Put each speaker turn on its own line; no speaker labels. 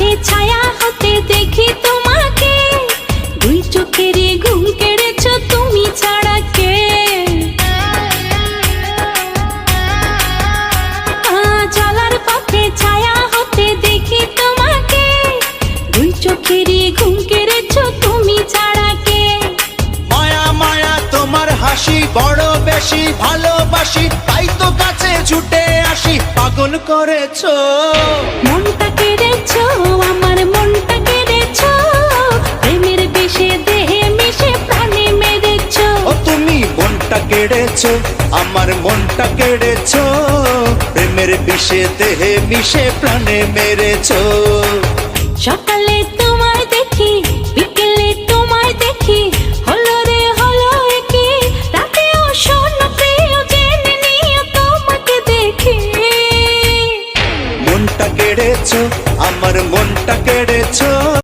পথে ছায়া হতে দেখি তোমাকে, দুই চোখেরই ঘুম কেড়েছো তুমি ছাড়া কে। চলার পথে ছায়া হতে দেখি তোমাকে, দুই চোখেরই ঘুম কেড়েছো তুমি ছাড়া কে।
মায়া মায়া তোমার হাসি বড় বেশি ভালোবাসি, তাই তো কাছে ছুটে আসি, পাগল করেছো।
মনটা কেড়েছো আমার মনটা কেড়েছো, প্রেমের বিষে দেহে মিশে প্রাণে মেরেছো।
ও তুমি মনটা কেড়েছো আমার মনটা কেড়েছো, প্রেমের বিষে দেহে মিশে প্রাণে মেরেছো।
সকালে তোমায় দেখি বিকেলে তোমায় দেখি, হলো রে হলো কি রাতেও শোনো প্রিয় জেনে নিও তোমাকে দেখি।
মনটা কেড়েছো আমার